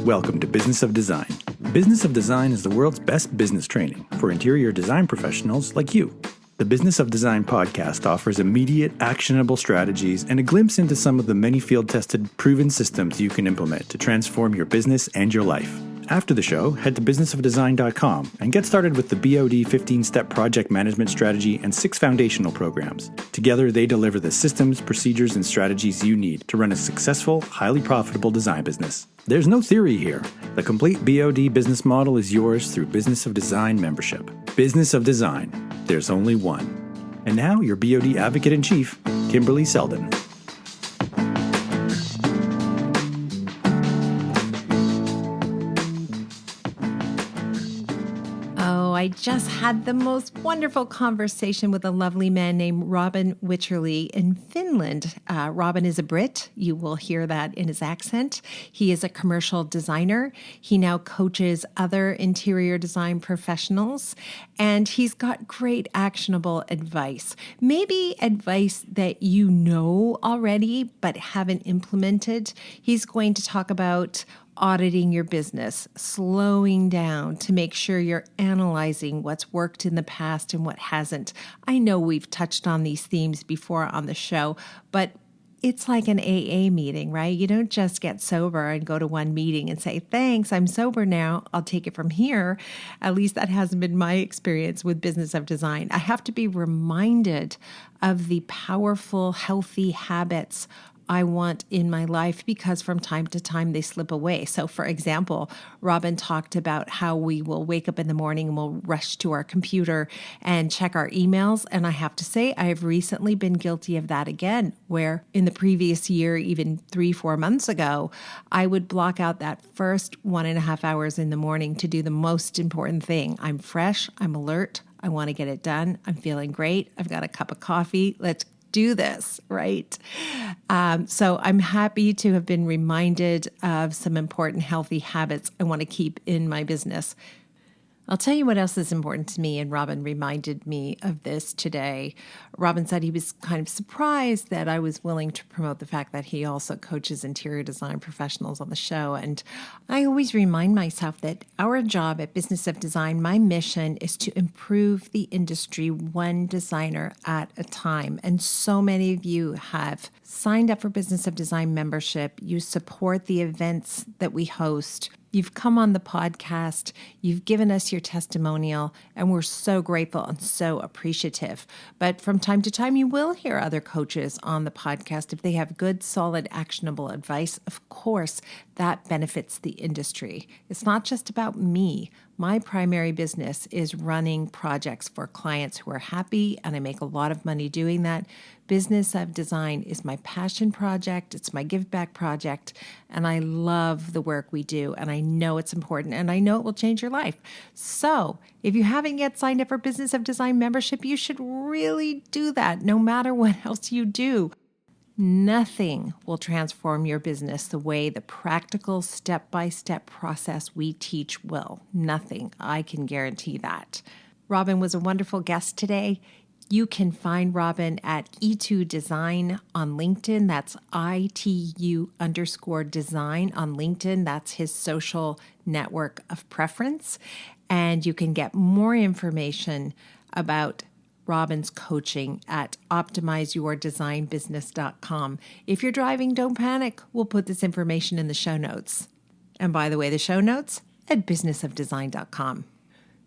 Welcome to Business of Design. Business of Design is the world's best business training for interior design professionals like you. The Business of Design podcast offers immediate, actionable strategies and a glimpse into some of the many field-tested, proven systems you can implement to transform your business and your life. After the show, head to businessofdesign.com and get started with the BOD 15-step project management strategy and 6 foundational programs. Together, they deliver the systems, procedures, and strategies you need to run a successful, highly profitable design business. There's no theory here. The complete BOD business model is yours through Business of Design membership. Business of Design. There's only one. And now, your BOD Advocate-in-Chief, Kimberley Seldon. I just had the most wonderful conversation with a lovely man named Robin Wycherley in Finland. Robin is a Brit. You will hear that in his accent. He is a commercial designer. He now coaches other interior design professionals, and he's got great actionable advice. Maybe advice that you know already but haven't implemented. He's going to talk about auditing your business, slowing down to make sure you're analyzing what's worked in the past and what hasn't. I know we've touched on these themes before on the show, but it's like an AA meeting, right? You don't just get sober and go to one meeting and say, thanks, I'm sober now, I'll take it from here. At least that hasn't been my experience with Business of Design. I have to be reminded of the powerful, healthy habits I want in my life because from time to time they slip away. So for example, Robin talked about how we will wake up in the morning and we'll rush to our computer and check our emails. And I have to say, I have recently been guilty of that again, where in the previous year, even 3-4 months ago, I would block out that first 1.5 hours in the morning to do the most important thing. I'm fresh, I'm alert, I want to get it done, I'm feeling great, I've got a cup of coffee, let's do this, right? So I'm happy to have been reminded of some important healthy habits I want to keep in my business. I'll tell you what else is important to me, and Robin reminded me of this today. Robin said he was kind of surprised that I was willing to promote the fact that he also coaches interior design professionals on the show. And I always remind myself that our job at Business of Design, my mission is to improve the industry one designer at a time. And so many of you have signed up for Business of Design membership. You support the events that we host. You've come on the podcast, you've given us your testimonial, and we're so grateful and so appreciative. But from time to time, you will hear other coaches on the podcast. If they have good, solid, actionable advice, of course, that benefits the industry. It's not just about me. My primary business is running projects for clients who are happy, and I make a lot of money doing that. Business of Design is my passion project. It's my give back project, and I love the work we do, and I know it's important, and I know it will change your life. So if you haven't yet signed up for Business of Design membership, you should really do that, no matter what else you do. Nothing will transform your business the way the practical step-by-step process we teach will. Nothing. I can guarantee that. Robin was a wonderful guest today. You can find Robin at E2 Design on LinkedIn. That's ITU_design on LinkedIn. That's his social network of preference. And you can get more information about Robin's coaching at optimizeyourdesignbusiness.com. If you're driving, don't panic. We'll put this information in the show notes. And by the way, the show notes at businessofdesign.com.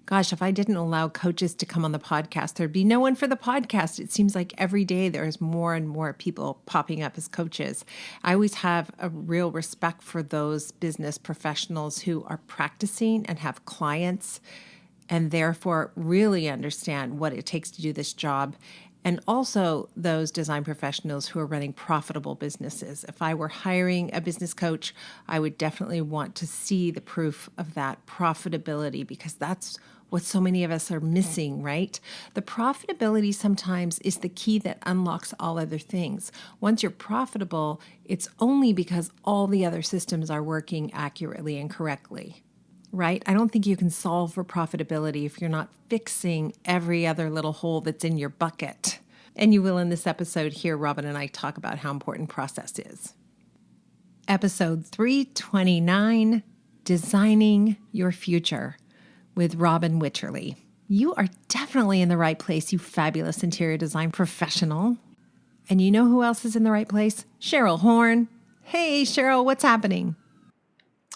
Gosh, if I didn't allow coaches to come on the podcast, there'd be no one for the podcast. It seems like every day there's more and more people popping up as coaches. I always have a real respect for those business professionals who are practicing and have clients and therefore really understand what it takes to do this job. And also those design professionals who are running profitable businesses. If I were hiring a business coach, I would definitely want to see the proof of that profitability because that's what so many of us are missing, right? The profitability sometimes is the key that unlocks all other things. Once you're profitable, it's only because all the other systems are working accurately and correctly. Right? I don't think you can solve for profitability if you're not fixing every other little hole that's in your bucket. And you will in this episode hear Robin and I talk about how important process is. Episode 329, Designing Your Future with Robin Wycherley. You are definitely in the right place, you fabulous interior design professional. And you know who else is in the right place? Cheryl Horn. Hey, Cheryl, what's happening?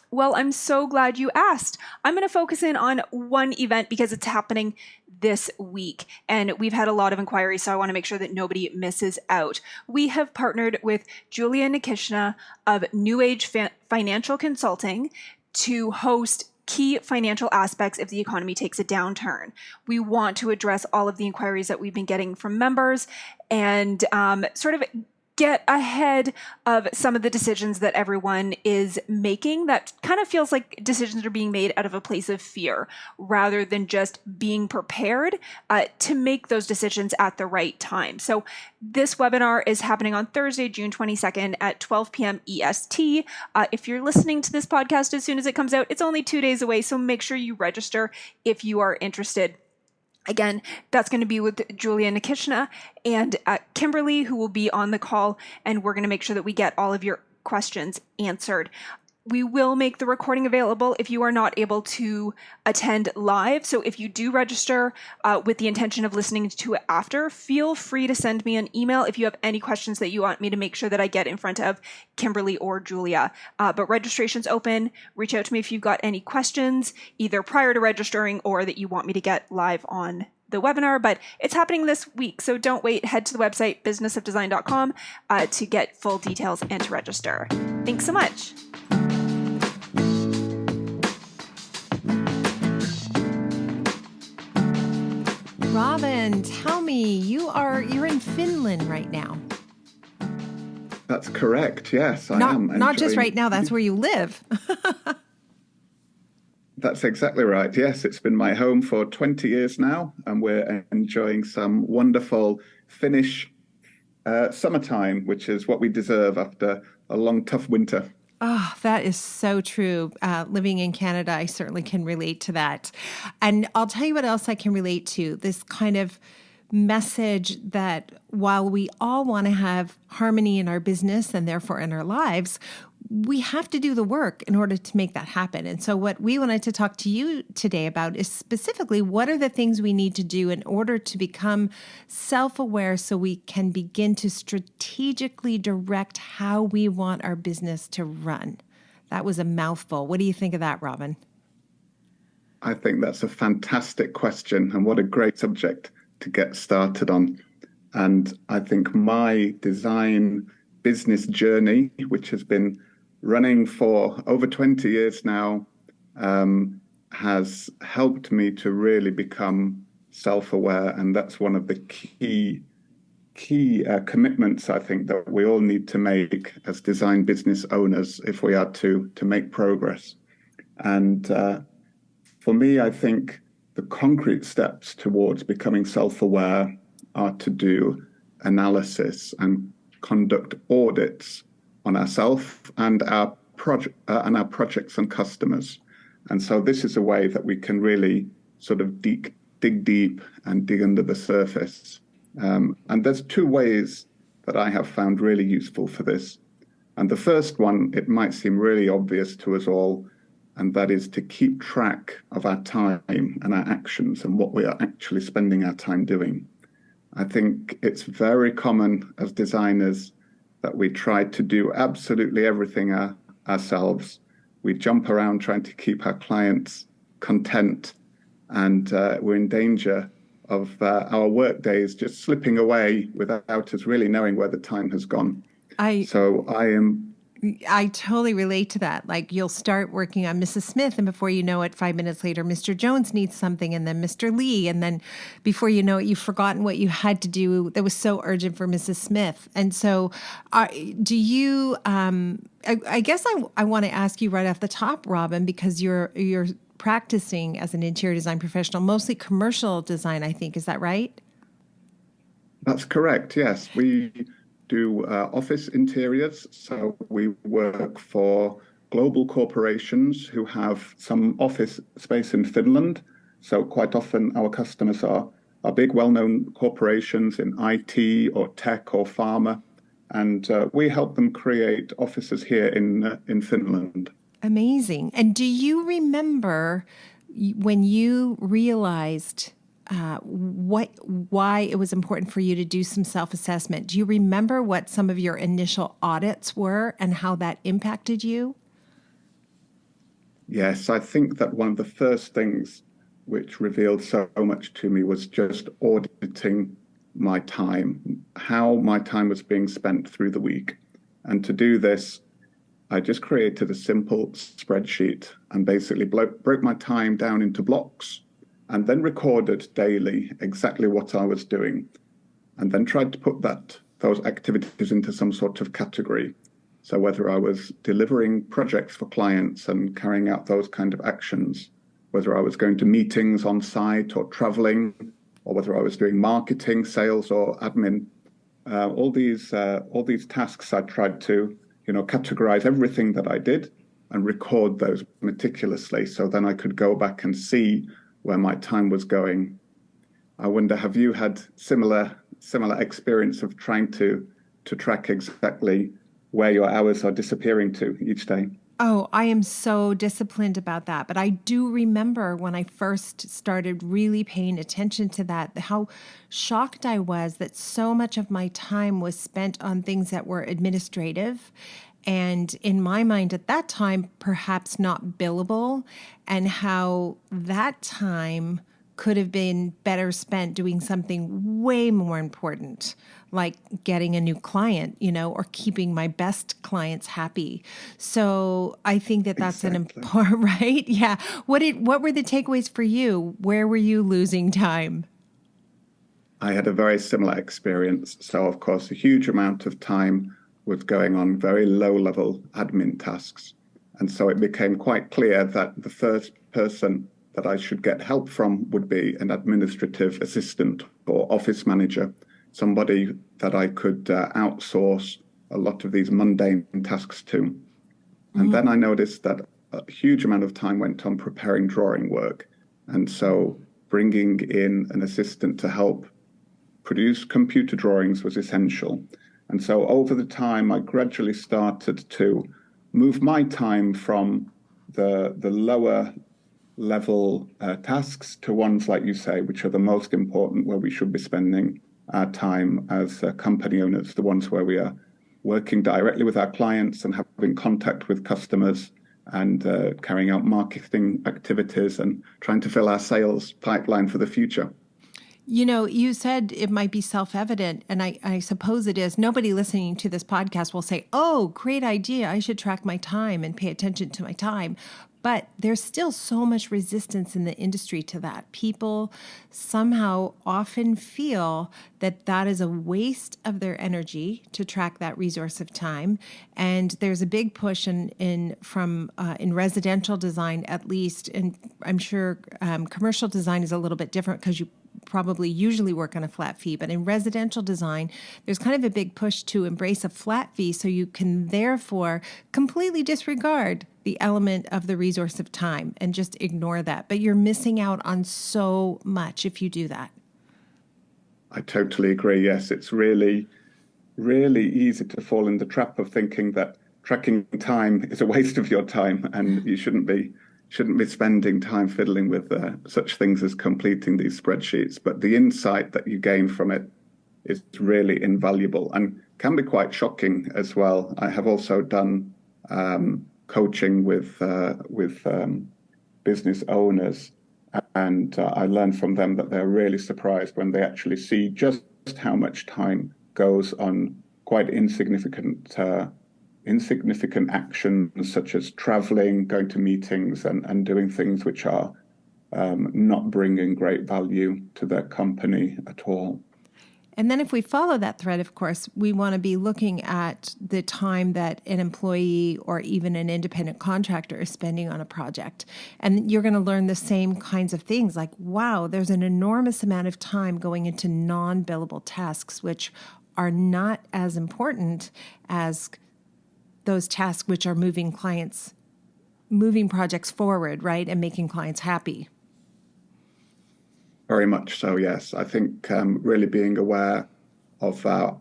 Well, I'm so glad you asked. I'm going to focus in on one event because it's happening this week. And we've had a lot of inquiries, so I want to make sure that nobody misses out. We have partnered with Julia Nikishna of New Age Financial Consulting to host key financial aspects if the economy takes a downturn. We want to address all of the inquiries that we've been getting from members and sort of get ahead of some of the decisions that everyone is making that kind of feels like decisions are being made out of a place of fear rather than just being prepared to make those decisions at the right time. So this webinar is happening on Thursday, June 22nd at 12 p.m. EST. If you're listening to this podcast as soon as it comes out, it's only 2 days away, so make sure you register if you are interested. Again, that's going to be with Julia Nikishna and Kimberley, who will be on the call, and we're going to make sure that we get all of your questions answered. We will make the recording available if you are not able to attend live. So if you do register with the intention of listening to it after, feel free to send me an email if you have any questions that you want me to make sure that I get in front of Kimberley or Julia. But registration's open. Reach out to me if you've got any questions, either prior to registering or that you want me to get live on the webinar, but it's happening this week. So don't wait. Head to the website, businessofdesign.com, to get full details and to register. Thanks so much. Robin, tell me, you're in Finland right now. That's correct. Yes, I am. Not just right now. That's where you live. That's exactly right. Yes, it's been my home for 20 years now, and we're enjoying some wonderful Finnish summertime, which is what we deserve after a long, tough winter. Oh, that is so true. Living in Canada, I certainly can relate to that. And I'll tell you what else I can relate to. This kind of message that while we all want to have harmony in our business and therefore in our lives, we have to do the work in order to make that happen. And so what we wanted to talk to you today about is specifically what are the things we need to do in order to become self-aware so we can begin to strategically direct how we want our business to run. That was a mouthful. What do you think of that, Robin? I think that's a fantastic question, and what a great subject to get started on. And I think my design business journey, which has been running for over 20 years now, has helped me to really become self-aware. And that's one of the key commitments I think that we all need to make as design business owners if we are to make progress. And for me, I think the concrete steps towards becoming self-aware are to do analysis and conduct audits on ourselves and our projects and customers. And so this is a way that we can really sort of dig deep and dig under the surface. And there's two ways that I have found really useful for this. And the first one, it might seem really obvious to us all, and that is to keep track of our time and our actions and what we are actually spending our time doing. I think it's very common as designers that we try to do absolutely everything ourselves. We jump around trying to keep our clients content, and we're in danger of our work days just slipping away without us really knowing where the time has gone. I totally relate to that. Like you'll start working on Mrs. Smith and before you know it, 5 minutes later, Mr. Jones needs something and then Mr. Lee. And then before you know it, you've forgotten what you had to do that was so urgent for Mrs. Smith. And so do you, I guess I want to ask you right off the top, Robin, because you're practicing as an interior design professional, mostly commercial design, I think. Is that right? That's correct. Yes. We do office interiors. So we work for global corporations who have some office space in Finland. So quite often our customers are big, well-known corporations in IT or tech or pharma. And we help them create offices here in Finland. Amazing. And do you remember when you realized why it was important for you to do some self-assessment? Do you remember what some of your initial audits were and how that impacted you? Yes, I think that one of the first things which revealed so much to me was just auditing my time, how my time was being spent through the week. And to do this, I just created a simple spreadsheet and basically broke my time down into blocks and then recorded daily exactly what I was doing, and then tried to put those activities into some sort of category. So whether I was delivering projects for clients and carrying out those kind of actions, whether I was going to meetings on site or traveling, or whether I was doing marketing, sales, or admin, all these tasks, I tried to categorize everything that I did and record those meticulously, so then I could go back and see where my time was going. I wonder, have you had similar experience of trying to track exactly where your hours are disappearing to each day? Oh, I am so disciplined about that. But I do remember when I first started really paying attention to that, how shocked I was that so much of my time was spent on things that were administrative. And in my mind at that time, perhaps not billable, and how that time could have been better spent doing something way more important, like getting a new client, or keeping my best clients happy. So I think that that's an Exactly. important, right? Yeah. What were the takeaways for you? Where were you losing time? I had a very similar experience. So, of course, a huge amount of time was going on very low-level admin tasks. And so it became quite clear that the first person that I should get help from would be an administrative assistant or office manager, somebody that I could outsource a lot of these mundane tasks to. And then I noticed that a huge amount of time went on preparing drawing work. And so bringing in an assistant to help produce computer drawings was essential. And so over the time, I gradually started to move my time from the lower level tasks to ones, like you say, which are the most important, where we should be spending our time as company owners, the ones where we are working directly with our clients and having contact with customers and carrying out marketing activities and trying to fill our sales pipeline for the future. You said it might be self-evident, and I suppose it is. Nobody listening to this podcast will say, oh, great idea. I should track my time and pay attention to my time. But there's still so much resistance in the industry to that. People somehow often feel that that is a waste of their energy to track that resource of time. And there's a big push in residential design, at least, and I'm sure commercial design is a little bit different because you probably usually work on a flat fee, but in residential design, there's kind of a big push to embrace a flat fee so you can therefore completely disregard the element of the resource of time and just ignore that. But you're missing out on so much if you do that. I totally agree. Yes, it's really, really easy to fall in the trap of thinking that tracking time is a waste of your time and you shouldn't be spending time fiddling with such things as completing these spreadsheets. But the insight that you gain from it is really invaluable and can be quite shocking as well. I have also done coaching with business owners, and I learned from them that they're really surprised when they actually see just how much time goes on quite insignificant actions such as traveling, going to meetings, and doing things which are not bringing great value to their company at all. And then if we follow that thread, of course, we want to be looking at the time that an employee or even an independent contractor is spending on a project. And you're going to learn the same kinds of things like, wow, there's an enormous amount of time going into non-billable tasks, which are not as important as those tasks which are moving projects forward, right, and making clients happy. Very much so, yes. I think really being aware of our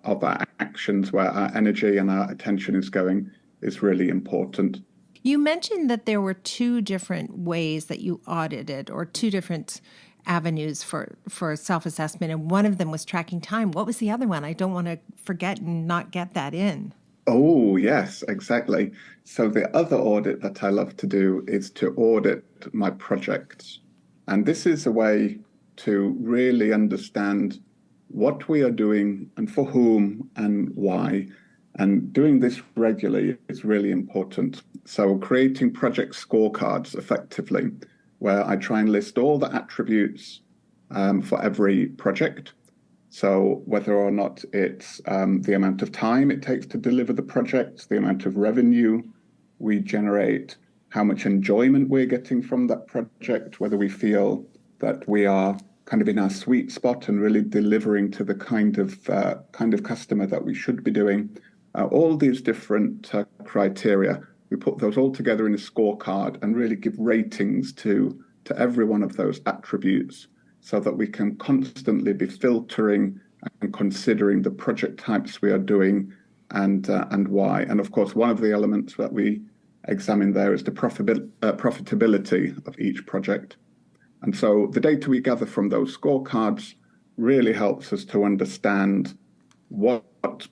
actions, where our energy and our attention is going, is really important. You mentioned that there were two different ways that you audited, or two different avenues for self-assessment, and one of them was tracking time. What was the other one? I don't want to forget and not get that in. Oh, yes, exactly. So the other audit that I love to do is to audit my projects. And this is a way to really understand what we are doing and for whom and why. And doing this regularly is really important. So creating project scorecards effectively, where I try and list all the attributes for every project. So whether or not it's the amount of time it takes to deliver the project, the amount of revenue we generate, how much enjoyment we're getting from that project, whether we feel that we are kind of in our sweet spot and really delivering to the kind of customer that we should be doing. All these different criteria, we put those all together in a scorecard and really give ratings to every one of those attributes, so that we can constantly be filtering and considering the project types we are doing and why. And of course, one of the elements that we examine there is the profitability of each project. And so the data we gather from those scorecards really helps us to understand what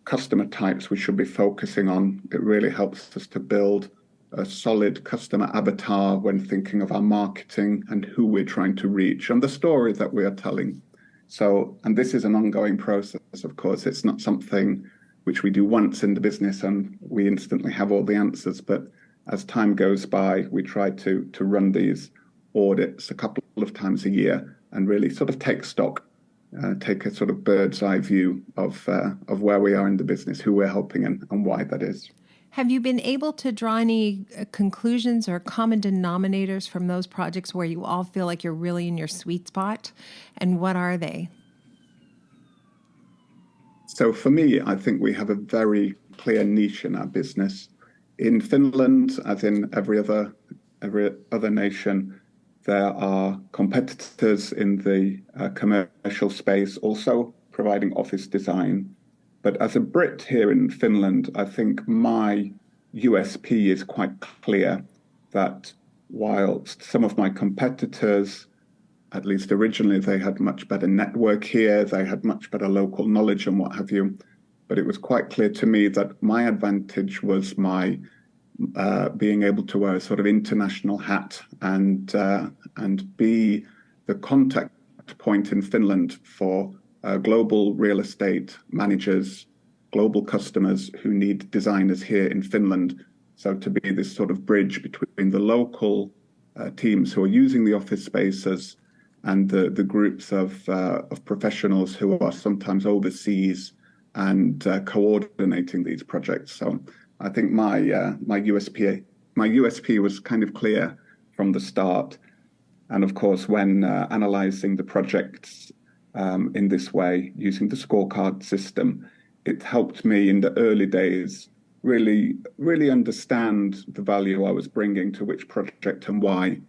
customer types we should be focusing on. It really helps us to build a solid customer avatar when thinking of our marketing and who we're trying to reach and the story that we are telling. So, and this is an ongoing process, of course. It's not something which we do once in the business and we instantly have all the answers. But as time goes by, we try to run these audits a couple of times a year and really sort of take stock, take a sort of bird's eye view of where we are in the business, who we're helping and why that is. Have you been able to draw any conclusions or common denominators from those projects where you all feel like you're really in your sweet spot? And what are they? So for me, I think we have a very clear niche in our business. In Finland, as in every other nation, there are competitors in the commercial space also providing office design. But as a Brit here in Finland, I think my USP is quite clear that whilst some of my competitors, at least originally, they had much better network here, they had much better local knowledge and what have you. But it was quite clear to me that my advantage was my being able to wear a sort of international hat and be the contact point in Finland for global real estate managers, global customers who need designers here in Finland. So to be this sort of bridge between the local teams who are using the office spaces and the groups of professionals who are sometimes overseas and coordinating these projects. So I think my USP was kind of clear from the start. And of course, when analyzing the projects in this way, using the scorecard system, it helped me in the early days really understand the value I was bringing to which project and why.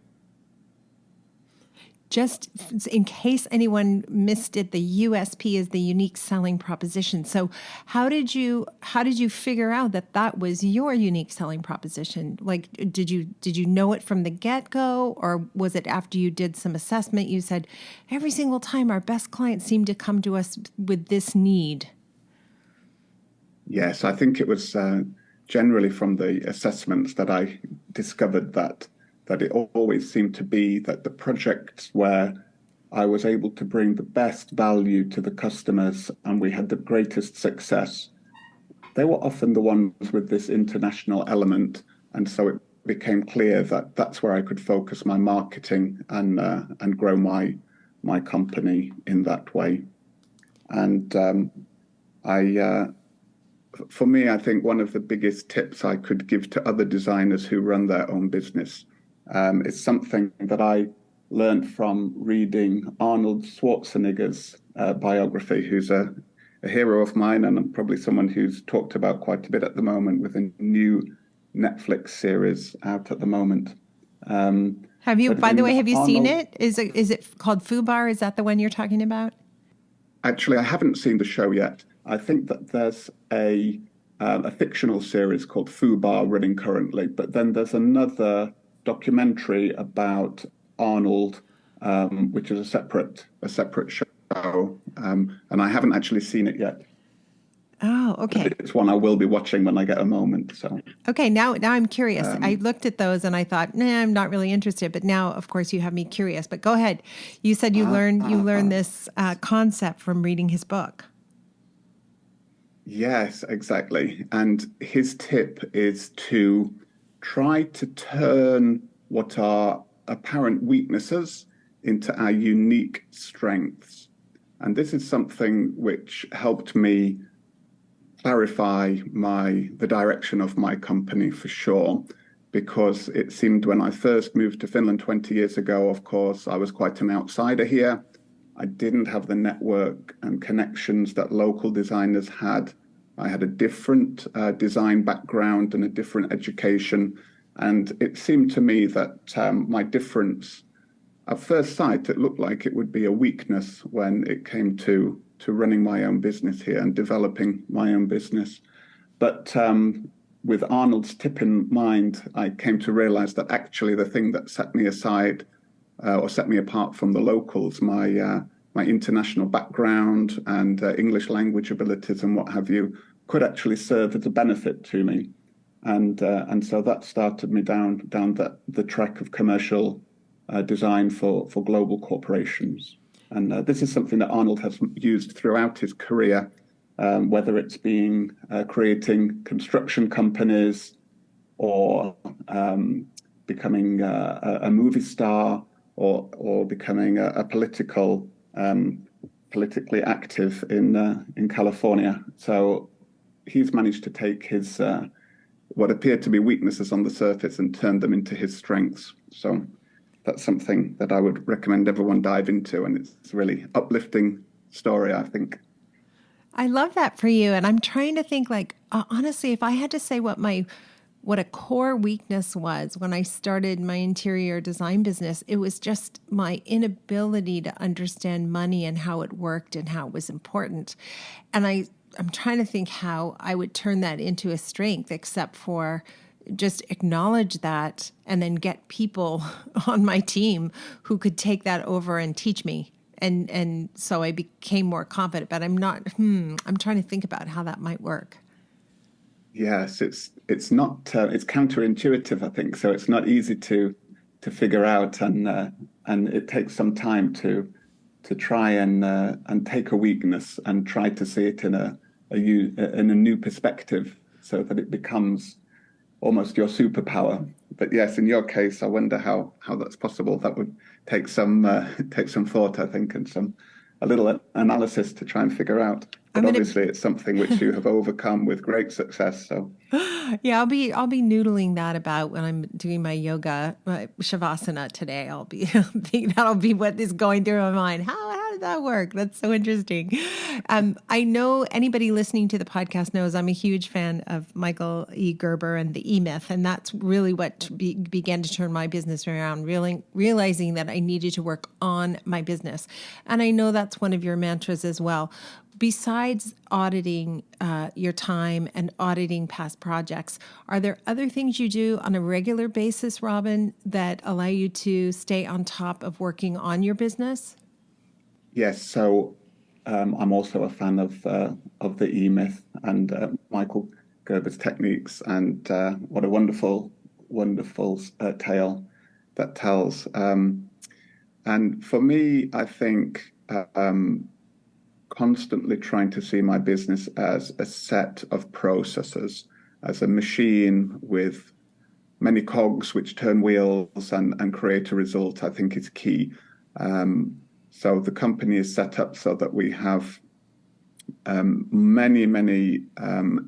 Just in case anyone missed it, the USP is the unique selling proposition. So how did you figure out that was your unique selling proposition? Like, did you know it from the get-go, or was it after you did some assessment, you said, every single time our best clients seem to come to us with this need? Yes, I think it was generally from the assessments that I discovered that it always seemed to be that the projects where I was able to bring the best value to the customers and we had the greatest success, they were often the ones with this international element. And so it became clear that that's where I could focus my marketing and grow my company in that way. And for me, I think one of the biggest tips I could give to other designers who run their own business it's something that I learned from reading Arnold Schwarzenegger's biography, who's a hero of mine and probably someone who's talked about quite a bit at the moment with a new Netflix series out at the moment. Have you, by the way, have you seen it? Is it called FUBAR? Is that the one you're talking about? Actually, I haven't seen the show yet. I think that there's a a fictional series called Fubar running currently. But then there's another documentary about Arnold, which is a separate show, and I haven't actually seen it yet. Oh, okay. But it's one I will be watching when I get a moment. So okay, now I'm curious. I looked at those and I thought, nah, I'm not really interested. But now, of course, you have me curious. But go ahead. You said you learned this concept from reading his book. Yes, exactly. And his tip is to try to turn what are apparent weaknesses into our unique strengths. And this is something which helped me clarify the direction of my company for sure, because it seemed when I first moved to Finland 20 years ago, of course, I was quite an outsider here. I didn't have the network and connections that local designers had. I had a different design background and a different education. And it seemed to me that my difference, at first sight, it looked like it would be a weakness when it came to running my own business here and developing my own business. But with Arnold's tip in mind, I came to realize that actually the thing that set me aside or set me apart from the locals, my international background and English language abilities and what have you, could actually serve as a benefit to me. And so that started me down the track of commercial design for global corporations. And this is something that Arnold has used throughout his career, whether it's been creating construction companies or becoming a movie star or becoming a politically active in California. So he's managed to take his what appeared to be weaknesses on the surface and turn them into his strengths. So that's something that I would recommend everyone dive into, and it's a really uplifting story, I think. I love that for you. And I'm trying to think honestly, if I had to say what a core weakness was when I started my interior design business, it was just my inability to understand money and how it worked and how it was important. And I'm trying to think how I would turn that into a strength, except for just acknowledge that and then get people on my team who could take that over and teach me. And so I became more confident, but I'm trying to think about how that might work. Yes, it's not it's counterintuitive, I think. So it's not easy to figure out, and it takes some time to try and take a weakness and try to see it in a new perspective, so that it becomes almost your superpower. But yes, in your case, I wonder how that's possible. That would take some thought, I think, and a little analysis to try and figure out. But obviously, it's something which you have overcome with great success. So, yeah, I'll be noodling that about when I'm doing my yoga, my shavasana today. I'll be that'll be what is going through my mind. How did that work? That's so interesting. I know anybody listening to the podcast knows I'm a huge fan of Michael E. Gerber and the E-Myth, and that's really what began to turn my business around. Realizing that I needed to work on my business, and I know that's one of your mantras as well. Besides auditing your time and auditing past projects, are there other things you do on a regular basis, Robin, that allow you to stay on top of working on your business? Yes. So I'm also a fan of the E-Myth and Michael Gerber's techniques, and what a wonderful tale that tells. And for me, I think constantly trying to see my business as a set of processes, as a machine with many cogs which turn wheels and create a result, I think is key. So the company is set up so that we have many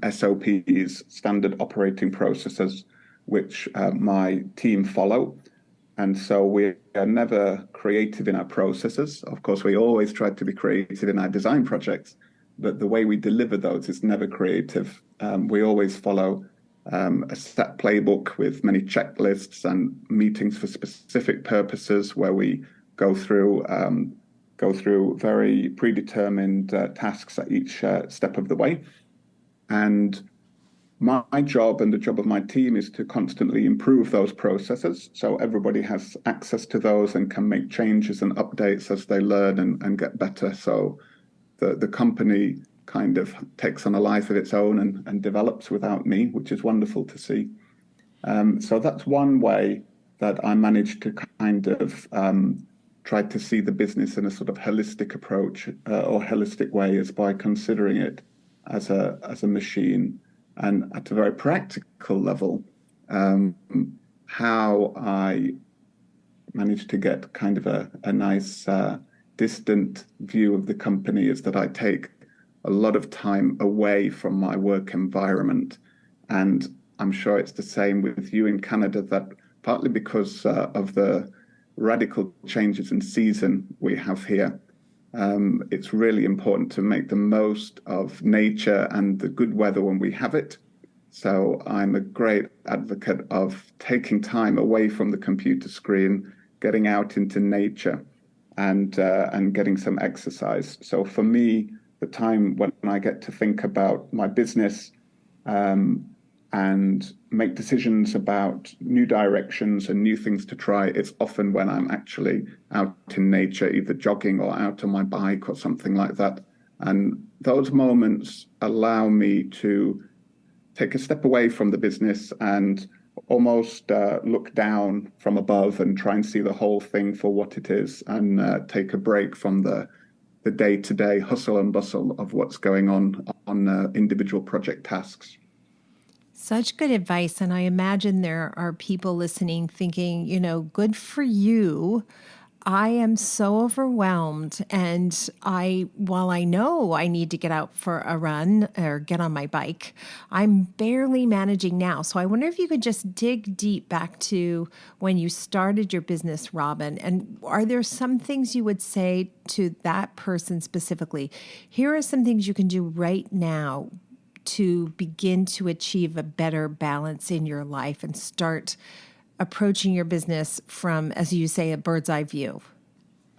SOPs, standard operating processes, which my team follow. And so we are never creative in our processes. Of course, we always try to be creative in our design projects, but the way we deliver those is never creative. We always follow a set playbook with many checklists and meetings for specific purposes, where we go through very predetermined tasks at each step of the way. And My job and the job of my team is to constantly improve those processes so everybody has access to those and can make changes and updates as they learn and get better. So the company kind of takes on a life of its own and develops without me, which is wonderful to see. So that's one way that I managed to kind of try to see the business in a sort of holistic approach or holistic way, is by considering it as a machine. And at a very practical level, how I managed to get kind of a nice distant view of the company is that I take a lot of time away from my work environment. And I'm sure it's the same with you in Canada, that partly because of the radical changes in season we have here, it's really important to make the most of nature and the good weather when we have it. So I'm a great advocate of taking time away from the computer screen, getting out into nature, and getting some exercise. So for me, the time when I get to think about my business and make decisions about new directions and new things to try, it's often when I'm actually out in nature, either jogging or out on my bike or something like that. And those moments allow me to take a step away from the business and almost look down from above and try and see the whole thing for what it is, and take a break from the day-to-day hustle and bustle of what's going on individual project tasks. Such good advice. And I imagine there are people listening thinking, good for you. I am so overwhelmed. And while I know I need to get out for a run or get on my bike, I'm barely managing now. So I wonder if you could just dig deep back to when you started your business, Robin. And are there some things you would say to that person specifically? Here are some things you can do right now to begin to achieve a better balance in your life and start approaching your business from, as you say, a bird's eye view?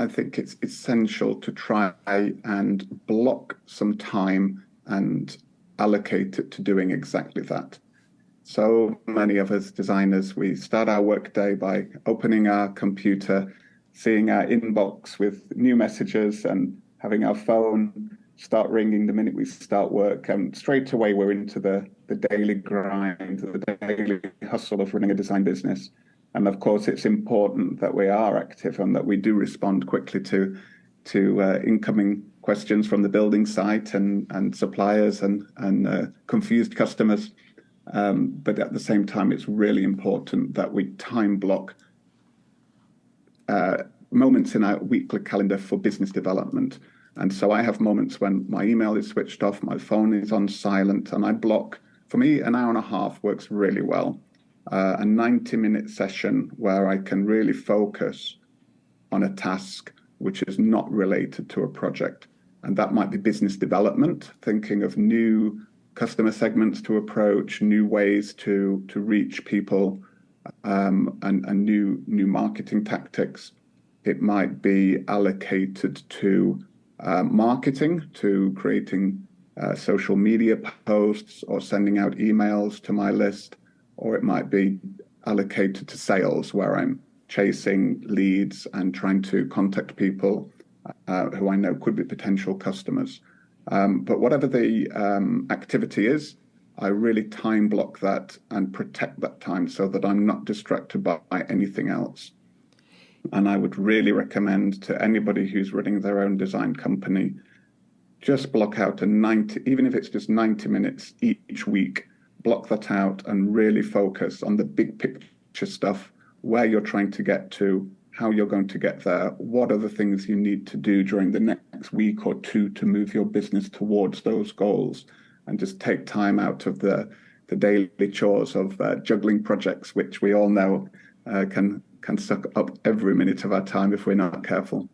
I think it's essential to try and block some time and allocate it to doing exactly that. So many of us designers, we start our workday by opening our computer, seeing our inbox with new messages, and having our phone start ringing the minute we start work, and straight away we're into the daily grind, the daily hustle of running a design business. And of course, it's important that we are active and that we do respond quickly to incoming questions from the building site and suppliers and confused customers. But at the same time, it's really important that we time block moments in our weekly calendar for business development. And so I have moments when my email is switched off, my phone is on silent, and I block. For me, an hour and a half works really well. A 90-minute session where I can really focus on a task which is not related to a project. And that might be business development, thinking of new customer segments to approach, new ways to reach people, and new marketing tactics. It might be allocated to marketing, to creating social media posts or sending out emails to my list, or it might be allocated to sales, where I'm chasing leads and trying to contact people who I know could be potential customers. But whatever the activity is, I really time block that and protect that time so that I'm not distracted by anything else. And I would really recommend to anybody who's running their own design company, just block out even if it's just 90 minutes each week, block that out and really focus on the big picture stuff, where you're trying to get to, how you're going to get there, what are the things you need to do during the next week or two to move your business towards those goals, and just take time out of the daily chores of juggling projects, which we all know can suck up every minute of our time if we're not careful.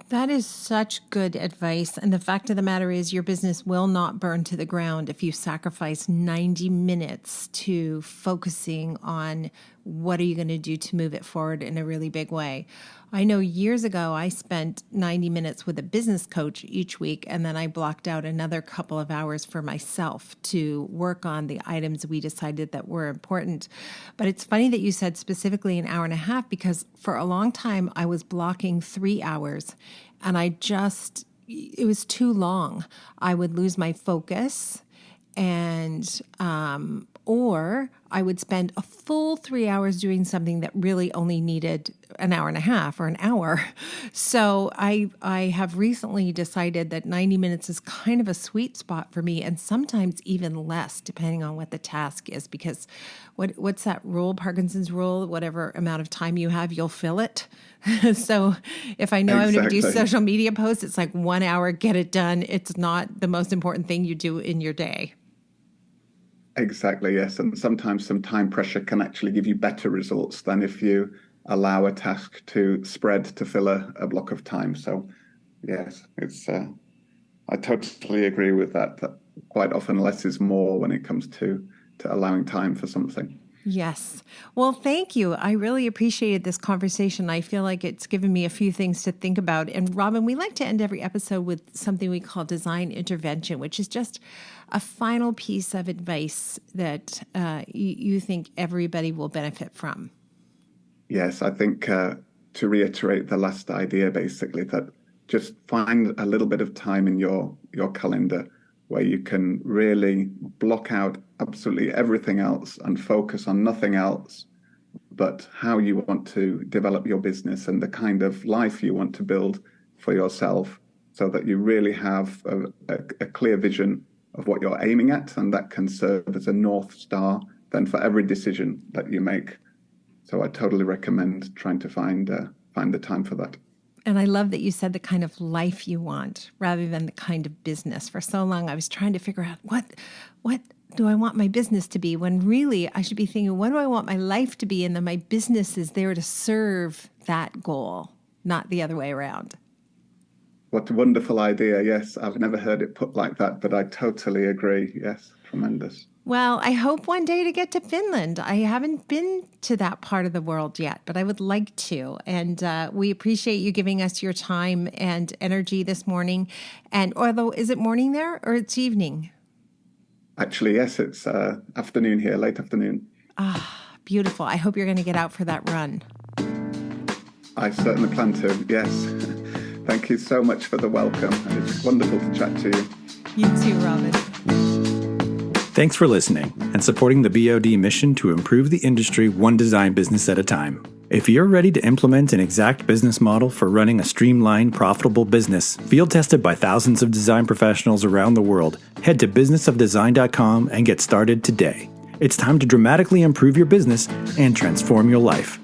That is such good advice. And the fact of the matter is your business will not burn to the ground if you sacrifice 90 minutes to focusing on what are you going to do to move it forward in a really big way? I know years ago I spent 90 minutes with a business coach each week, and then I blocked out another couple of hours for myself to work on the items we decided that were important. But it's funny that you said specifically an hour and a half, because for a long time I was blocking 3 hours, and it was too long. I would lose my focus, and or I would spend a full 3 hours doing something that really only needed an hour and a half or an hour. So I have recently decided that 90 minutes is kind of a sweet spot for me, and sometimes even less, depending on what the task is. Because what's that rule, Parkinson's rule? Whatever amount of time you have, you'll fill it. So if I know I'm going to do social media posts, it's like 1 hour, get it done. It's not the most important thing you do in your day. Exactly, yes. And sometimes some time pressure can actually give you better results than if you allow a task to spread to fill a block of time. So, yes, I totally agree with that quite often less is more when it comes to allowing time for something. Yes. Well, thank you. I really appreciated this conversation. I feel like it's given me a few things to think about. And Robin, we like to end every episode with something we call design intervention, which is just a final piece of advice that you think everybody will benefit from. Yes, I think to reiterate the last idea, basically, that just find a little bit of time in your calendar where you can really block out absolutely everything else and focus on nothing else but how you want to develop your business and the kind of life you want to build for yourself, so that you really have a clear vision of what you're aiming at, and that can serve as a North Star then for every decision that you make. So I totally recommend trying to find the time for that. And I love that you said the kind of life you want rather than the kind of business. For so long, I was trying to figure out what do I want my business to be, when really I should be thinking, what do I want my life to be? And then my business is there to serve that goal, not the other way around. What a wonderful idea. Yes, I've never heard it put like that, but I totally agree. Yes, tremendous. Well, I hope one day to get to Finland. I haven't been to that part of the world yet, but I would like to. And we appreciate you giving us your time and energy this morning. And although, is it morning there or it's evening? Actually, yes, it's afternoon here, late afternoon. Ah, beautiful. I hope you're going to get out for that run. I certainly plan to, yes. Thank you so much for the welcome. And it's wonderful to chat to you. You too, Robin. Thanks for listening and supporting the BOD mission to improve the industry one design business at a time. If you're ready to implement an exact business model for running a streamlined, profitable business, field tested by thousands of design professionals around the world, head to businessofdesign.com and get started today. It's time to dramatically improve your business and transform your life.